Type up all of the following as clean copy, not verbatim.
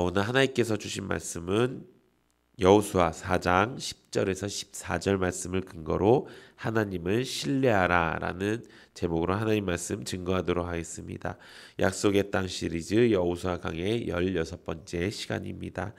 오늘 하나님께서 주신 말씀은 여호수아 4장 10절에서 14절 말씀을 근거로 하나님을 신뢰하라라는 제목으로 하나님 말씀 증거하도록 하겠습니다. 약속의 땅 시리즈 여호수아 강의 16번째 시간입니다.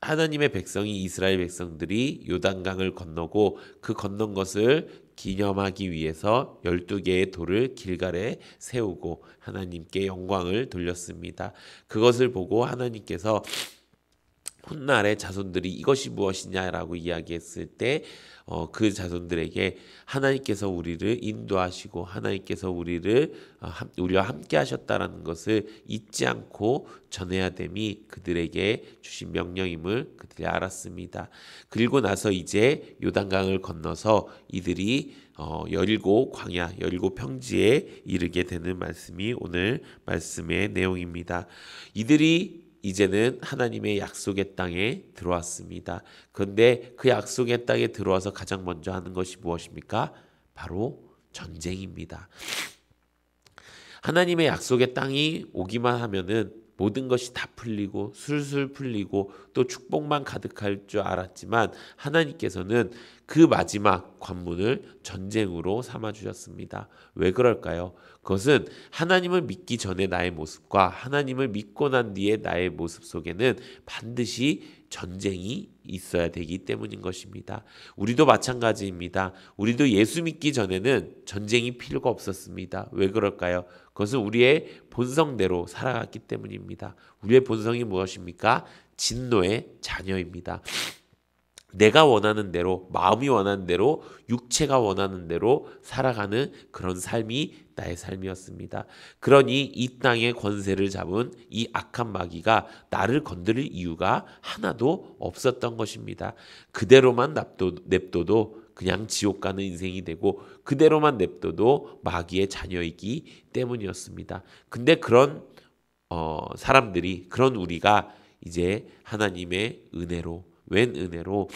하나님의 백성이 이스라엘 백성들이 요단강을 건너고 그 건넌 것을 기념하기 위해서 12개의 돌을 길갈에 세우고 하나님께 영광을 돌렸습니다. 그것을 보고 하나님께서 훗날의 자손들이 이것이 무엇이냐라고 이야기했을 때 그 자손들에게 하나님께서 우리를 인도하시고 하나님께서 우리와 함께 하셨다라는 것을 잊지 않고 전해야 됨이 그들에게 주신 명령임을 그들이 알았습니다. 그리고 나서 이제 요단강을 건너서 이들이 여리고 광야, 여리고 평지에 이르게 되는 말씀이 오늘 말씀의 내용입니다. 이들이 이제는 하나님의 약속의 땅에 들어왔습니다. 그런데 그 약속의 땅에 들어와서 가장 먼저 하는 것이 무엇입니까? 바로 전쟁입니다. 하나님의 약속의 땅이 오기만 하면은 모든 것이 다 풀리고 술술 풀리고 또 축복만 가득할 줄 알았지만 하나님께서는 그 마지막 관문을 전쟁으로 삼아 주셨습니다. 왜 그럴까요? 그것은 하나님을 믿기 전에 나의 모습과 하나님을 믿고 난 뒤에 나의 모습 속에는 반드시 전쟁이 있어야 되기 때문인 것입니다. 우리도 마찬가지입니다. 우리도 예수 믿기 전에는 전쟁이 필요가 없었습니다. 왜 그럴까요? 그것은 우리의 본성대로 살아갔기 때문입니다. 우리의 본성이 무엇입니까? 진노의 자녀입니다. 내가 원하는 대로, 마음이 원하는 대로, 육체가 원하는 대로 살아가는 그런 삶이 나의 삶이었습니다. 그러니 이 땅의 권세를 잡은 이 악한 마귀가 나를 건드릴 이유가 하나도 없었던 것입니다. 그대로만 냅둬도 그냥 지옥 가는 인생이 되고 그대로만 냅둬도 마귀의 자녀이기 때문이었습니다. 근데 그런 사람들이, 그런 우리가 이제 하나님의 은혜로, 웬 은혜로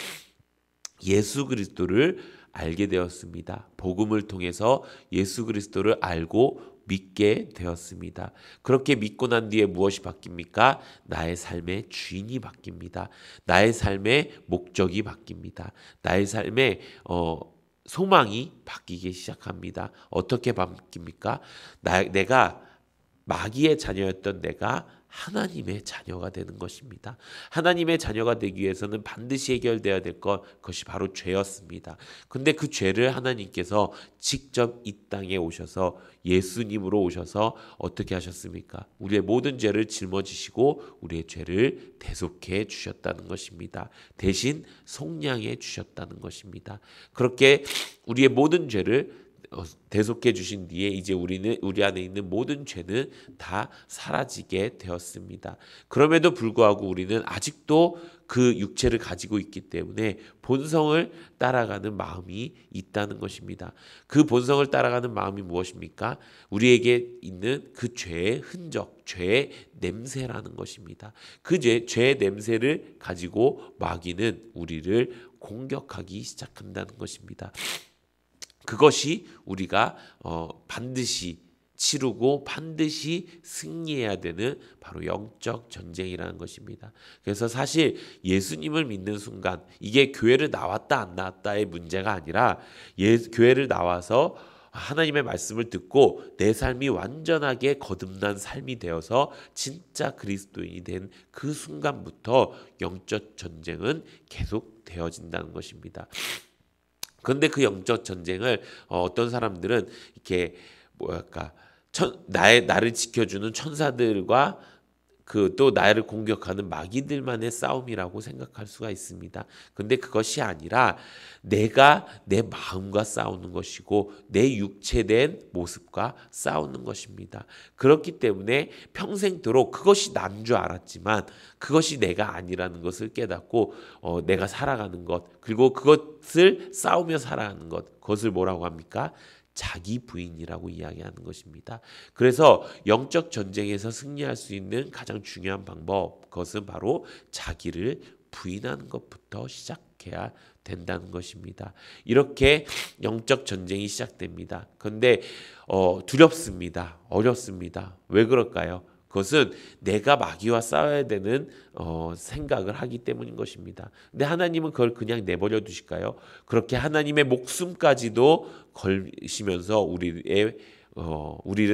예수 그리스도를 알게 되었습니다. 복음을 통해서 예수 그리스도를 알고 믿게 되었습니다. 그렇게 믿고 난 뒤에 무엇이 바뀝니까? 나의 삶의 주인이 바뀝니다. 나의 삶의 목적이 바뀝니다. 나의 삶의 소망이 바뀌기 시작합니다. 어떻게 바뀝니까? 내가 마귀의 자녀였던 내가 하나님의 자녀가 되는 것입니다. 하나님의 자녀가 되기 위해서는 반드시 해결되어야 될 그것이 바로 죄였습니다. 근데 그 죄를 하나님께서 직접 이 땅에 오셔서 예수님으로 오셔서 어떻게 하셨습니까? 우리의 모든 죄를 짊어지시고 우리의 죄를 대속해 주셨다는 것입니다. 대신 속량해 주셨다는 것입니다. 그렇게 우리의 모든 죄를 대속해 주신 뒤에 이제 우리 안에 있는 모든 죄는 다 사라지게 되었습니다. 그럼에도 불구하고 우리는 아직도 그 육체를 가지고 있기 때문에 본성을 따라가는 마음이 있다는 것입니다. 그 본성을 따라가는 마음이 무엇입니까? 우리에게 있는 그 죄의 흔적, 죄의 냄새라는 것입니다. 그 죄의 냄새를 가지고 마귀는 우리를 공격하기 시작한다는 것입니다. 그것이 우리가 반드시 치르고 반드시 승리해야 되는 바로 영적 전쟁이라는 것입니다. 그래서 사실 예수님을 믿는 순간 이게 교회를 나왔다 안 나왔다의 문제가 아니라 교회를 나와서 하나님의 말씀을 듣고 내 삶이 완전하게 거듭난 삶이 되어서 진짜 그리스도인이 된 그 순간부터 영적 전쟁은 계속 되어진다는 것입니다. 그런데 그 영적 전쟁을 어떤 사람들은 이렇게 나를 지켜주는 천사들과 그 또 나를 공격하는 마귀들만의 싸움이라고 생각할 수가 있습니다. 그런데 그것이 아니라 내가 내 마음과 싸우는 것이고 내 육체된 모습과 싸우는 것입니다. 그렇기 때문에 평생도록 그것이 난 줄 알았지만 그것이 내가 아니라는 것을 깨닫고 내가 살아가는 것, 그리고 그것을 싸우며 살아가는 것, 그것을 뭐라고 합니까? 자기 부인이라고 이야기하는 것입니다. 그래서 영적 전쟁에서 승리할 수 있는 가장 중요한 방법, 그것은 바로 자기를 부인하는 것부터 시작해야 된다는 것입니다. 이렇게 영적 전쟁이 시작됩니다. 그런데 두렵습니다. 어렵습니다. 왜 그럴까요? 그것은 내가 마귀와 싸워야 되는 생각을 하기 때문인 것입니다. 근데 하나님은 그걸 그냥 내버려 두실까요? 그렇게 하나님의 목숨까지도 걸시면서 우리를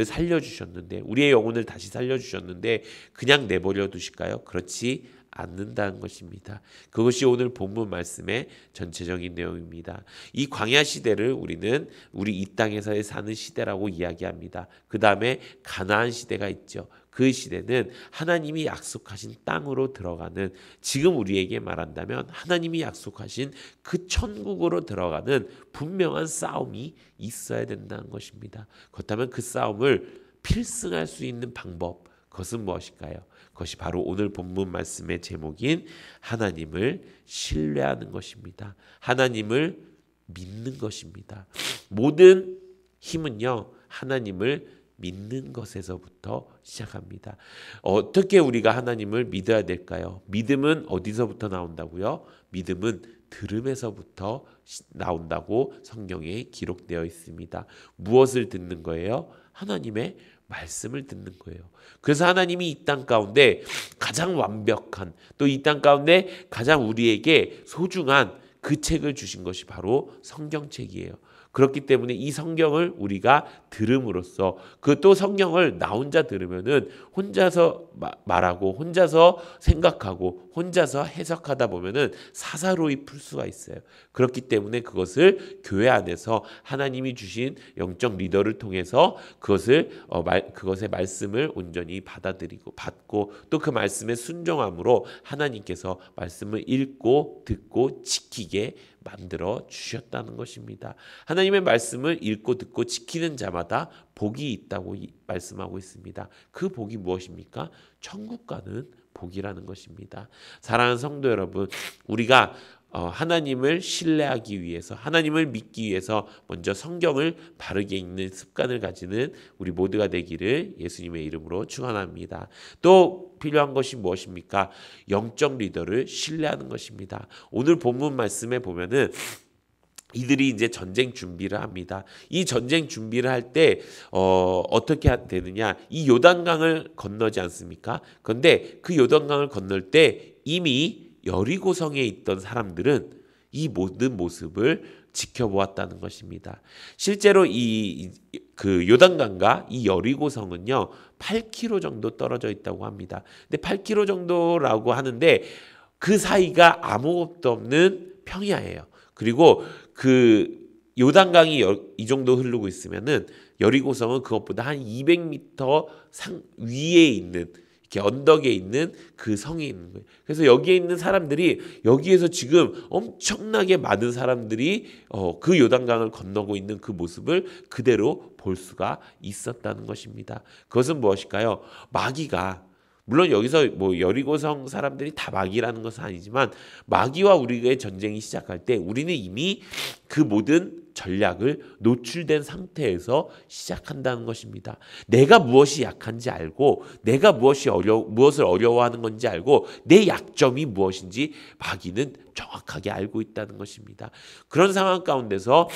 살려주셨는데, 우리의 영혼을 다시 살려주셨는데 그냥 내버려 두실까요? 그렇지 않는다는 것입니다. 그것이 오늘 본문 말씀의 전체적인 내용입니다. 이 광야 시대를 우리는 우리 이 땅에서 사는 시대라고 이야기합니다. 그 다음에 가나안 시대가 있죠. 그 시대는 하나님이 약속하신 땅으로 들어가는, 지금 우리에게 말한다면 하나님이 약속하신 그 천국으로 들어가는 분명한 싸움이 있어야 된다는 것입니다. 그렇다면 그 싸움을 필승할 수 있는 방법, 그것은 무엇일까요? 그것이 바로 오늘 본문 말씀의 제목인 하나님을 신뢰하는 것입니다. 하나님을 믿는 것입니다. 모든 힘은요, 하나님을 믿는 것에서부터 시작합니다. 어떻게 우리가 하나님을 믿어야 될까요? 믿음은 어디서부터 나온다고요? 믿음은 들음에서부터 나온다고 성경에 기록되어 있습니다. 무엇을 듣는 거예요? 하나님의 말씀을 듣는 거예요. 그래서 하나님이 이 땅 가운데 가장 완벽한, 또 이 땅 가운데 가장 우리에게 소중한 그 책을 주신 것이 바로 성경책이에요. 그렇기 때문에 이 성경을 우리가 들음으로써, 그 또 성경을 나 혼자 들으면은 혼자서 말하고 혼자서 생각하고 혼자서 해석하다 보면은 사사로이 풀 수가 있어요. 그렇기 때문에 그것을 교회 안에서 하나님이 주신 영적 리더를 통해서 그것의 말씀을 온전히 받아들이고 받고, 또 그 말씀에 순종함으로 하나님께서 말씀을 읽고 듣고 지키게 만들어 주셨다는 것입니다. 하나님의 말씀을 읽고 듣고 지키는 자마다 복이 있다고 말씀하고 있습니다. 그 복이 무엇입니까? 천국 가는 복이라는 것입니다. 사랑하는 성도 여러분, 우리가 하나님을 신뢰하기 위해서, 하나님을 믿기 위해서 먼저 성경을 바르게 읽는 습관을 가지는 우리 모두가 되기를 예수님의 이름으로 축원합니다. 또 필요한 것이 무엇입니까? 영적 리더를 신뢰하는 것입니다. 오늘 본문 말씀에 보면은 이들이 이제 전쟁 준비를 합니다. 이 전쟁 준비를 할 때 어떻게 되느냐? 이 요단강을 건너지 않습니까? 그런데 그 요단강을 건널 때 이미 여리고성에 있던 사람들은 이 모든 모습을 지켜보았다는 것입니다. 실제로 그 요단강과 이 여리고성은요 8km 정도 떨어져 있다고 합니다. 근데 8km 정도라고 하는데 그 사이가 아무것도 없는 평야예요. 그리고 그 요단강이 이 정도 흐르고 있으면은 여리고성은 그것보다 한 200m 위에 있는, 이렇게 언덕에 있는 그 성이 있는 거예요. 그래서 여기에 있는 사람들이, 여기에서 지금 엄청나게 많은 사람들이 그 요단강을 건너고 있는 그 모습을 그대로 볼 수가 있었다는 것입니다. 그것은 무엇일까요? 마귀가, 물론 여기서 뭐 여리고성 사람들이 다 마귀라는 것은 아니지만, 마귀와 우리의 전쟁이 시작할 때 우리는 이미 그 모든 전략을 노출된 상태에서 시작한다는 것입니다. 내가 무엇이 약한지 알고, 내가 무엇을 어려워하는 건지 알고, 내 약점이 무엇인지 마귀는 정확하게 알고 있다는 것입니다. 그런 상황 가운데서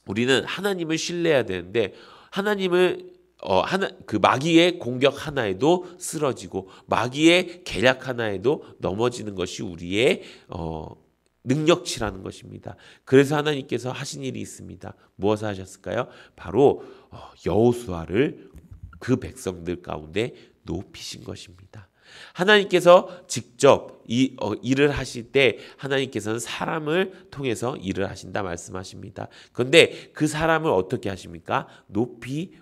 우리는 하나님을 신뢰해야 되는데, 그 마귀의 공격 하나에도 쓰러지고 마귀의 계략 하나에도 넘어지는 것이 우리의 능력치라는 것입니다. 그래서 하나님께서 하신 일이 있습니다. 무엇을 하셨을까요? 바로 여호수아를 그 백성들 가운데 높이신 것입니다. 하나님께서 직접 일을 하실 때 하나님께서는 사람을 통해서 일을 하신다 말씀하십니다. 그런데 그 사람을 어떻게 하십니까? 높이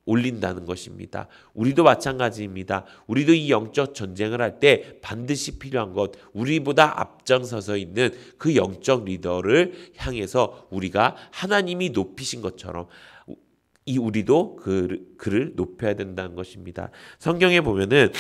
올린다는 것입니다. 우리도 마찬가지입니다. 우리도 이 영적 전쟁을 할 때 반드시 필요한 것, 우리보다 앞장서서 있는 그 영적 리더를 향해서 우리가 하나님이 높이신 것처럼 우리도 그를 높여야 된다는 것입니다. 성경에 보면은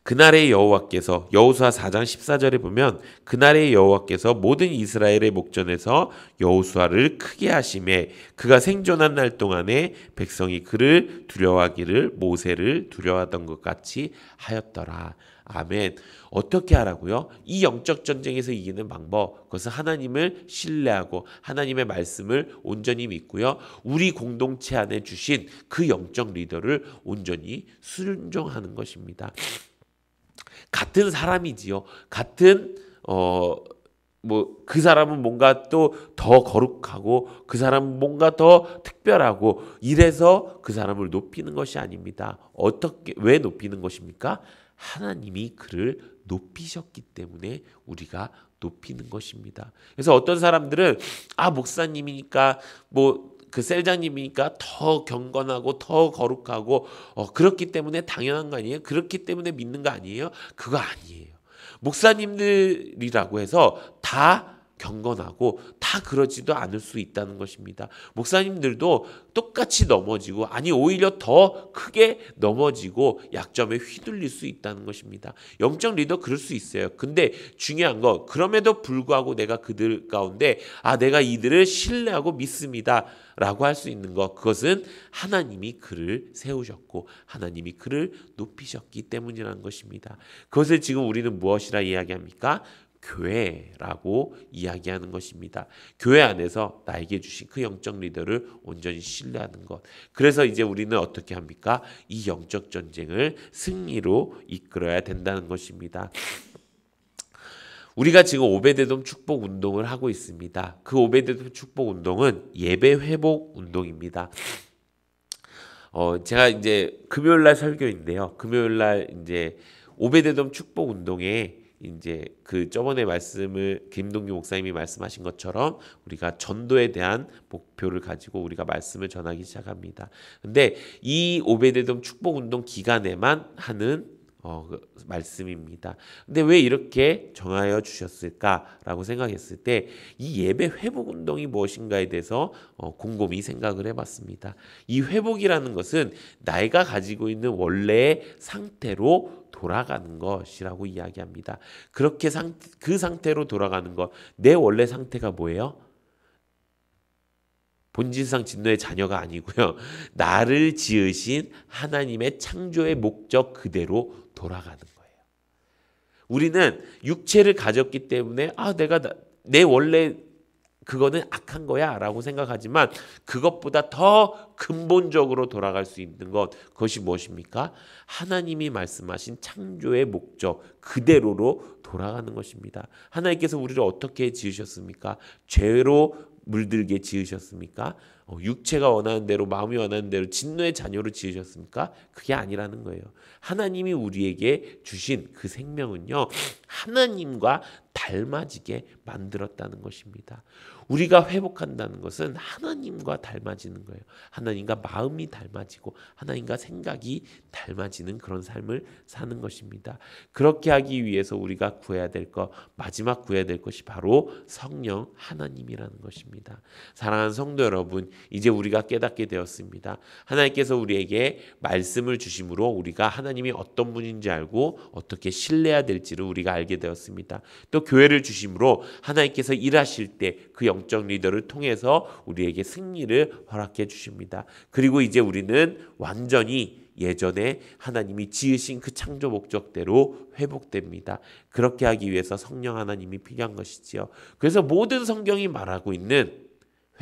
그날의 여호와께서 여호수아 4장 14절에 보면 그날의 여호와께서 모든 이스라엘의 목전에서 여호수아를 크게 하심에 그가 생존한 날 동안에 백성이 그를 두려워하기를 모세를 두려워하던 것 같이 하였더라. 아멘. 어떻게 하라고요? 이 영적 전쟁에서 이기는 방법, 그것은 하나님을 신뢰하고 하나님의 말씀을 온전히 믿고요. 우리 공동체 안에 주신 그 영적 리더를 온전히 순종하는 것입니다. 같은 사람이지요. 같은 그 사람은 뭔가 또 더 거룩하고 그 사람은 뭔가 더 특별하고 이래서 그 사람을 높이는 것이 아닙니다. 왜 높이는 것입니까? 하나님이 그를 높이셨기 때문에 우리가 높이는 것입니다. 그래서 어떤 사람들은 목사님이니까 그 셀장님이니까 더 경건하고 더 거룩하고 그렇기 때문에 당연한 거 아니에요? 그렇기 때문에 믿는 거 아니에요? 그거 아니에요. 목사님들이라고 해서 다 경건하고 다 그러지도 않을 수 있다는 것입니다. 목사님들도 똑같이 넘어지고 오히려 더 크게 넘어지고 약점에 휘둘릴 수 있다는 것입니다. 영적 리더 그럴 수 있어요. 근데 중요한 건 그럼에도 불구하고 내가 그들 가운데 내가 이들을 신뢰하고 믿습니다 라고 할 수 있는 것, 그것은 하나님이 그를 세우셨고 하나님이 그를 높이셨기 때문이라는 것입니다. 그것을 지금 우리는 무엇이라 이야기합니까? 교회라고 이야기하는 것입니다. 교회 안에서 나에게 주신 그 영적 리더를 온전히 신뢰하는 것. 그래서 이제 우리는 어떻게 합니까? 이 영적 전쟁을 승리로 이끌어야 된다는 것입니다. 우리가 지금 오베데돔 축복 운동을 하고 있습니다. 그 오베데돔 축복 운동은 예배 회복 운동입니다. 제가 이제 금요일날 설교인데요. 금요일날 이제 오베데돔 축복 운동에 이제 저번에 말씀을 김동규 목사님이 말씀하신 것처럼 우리가 전도에 대한 목표를 가지고 우리가 말씀을 전하기 시작합니다. 근데 이 오베데돔 축복 운동 기간에만 하는 말씀입니다. 근데 왜 이렇게 정하여 주셨을까라고 생각했을 때 이 예배 회복 운동이 무엇인가에 대해서 곰곰이 생각을 해봤습니다. 이 회복이라는 것은 내가 가지고 있는 원래의 상태로 돌아가는 것이라고 이야기합니다. 그렇게 그 상태로 돌아가는 것, 내 원래 상태가 뭐예요? 본질상 진노의 자녀가 아니고요. 나를 지으신 하나님의 창조의 목적 그대로 돌아가는 거예요. 우리는 육체를 가졌기 때문에 내 원래 그거는 악한 거야 라고 생각하지만 그것보다 더 근본적으로 돌아갈 수 있는 것, 그것이 무엇입니까? 하나님이 말씀하신 창조의 목적 그대로로 돌아가는 것입니다. 하나님께서 우리를 어떻게 지으셨습니까? 죄로 물들게 지으셨습니까? 육체가 원하는 대로, 마음이 원하는 대로 진노의 자녀로 지으셨습니까? 그게 아니라는 거예요. 하나님이 우리에게 주신 그 생명은요, 하나님과 닮아지게 만들었다는 것입니다. 우리가 회복한다는 것은 하나님과 닮아지는 거예요. 하나님과 마음이 닮아지고 하나님과 생각이 닮아지는 그런 삶을 사는 것입니다. 그렇게 하기 위해서 우리가 구해야 될 것, 마지막 구해야 될 것이 바로 성령 하나님이라는 것입니다. 사랑하는 성도 여러분, 이제 우리가 깨닫게 되었습니다. 하나님께서 우리에게 말씀을 주심으로 우리가 하나님이 어떤 분인지 알고 어떻게 신뢰해야 될지를 우리가 알게 되었습니다. 또 교회를 주심으로 하나님께서 일하실 때 그 영적 리더를 통해서 우리에게 승리를 허락해 주십니다. 그리고 이제 우리는 완전히 예전에 하나님이 지으신 그 창조 목적대로 회복됩니다. 그렇게 하기 위해서 성령 하나님이 필요한 것이지요. 그래서 모든 성경이 말하고 있는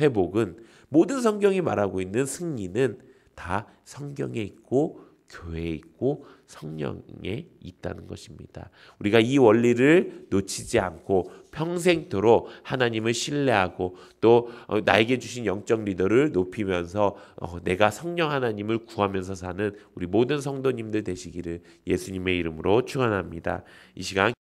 회복은, 모든 성경이 말하고 있는 승리는 다 성경에 있고 교회에 있고 성령에 있다는 것입니다. 우리가 이 원리를 놓치지 않고 평생토록 하나님을 신뢰하고 또 나에게 주신 영적 리더를 높이면서 내가 성령 하나님을 구하면서 사는 우리 모든 성도님들 되시기를 예수님의 이름으로 축원합니다. 이 시간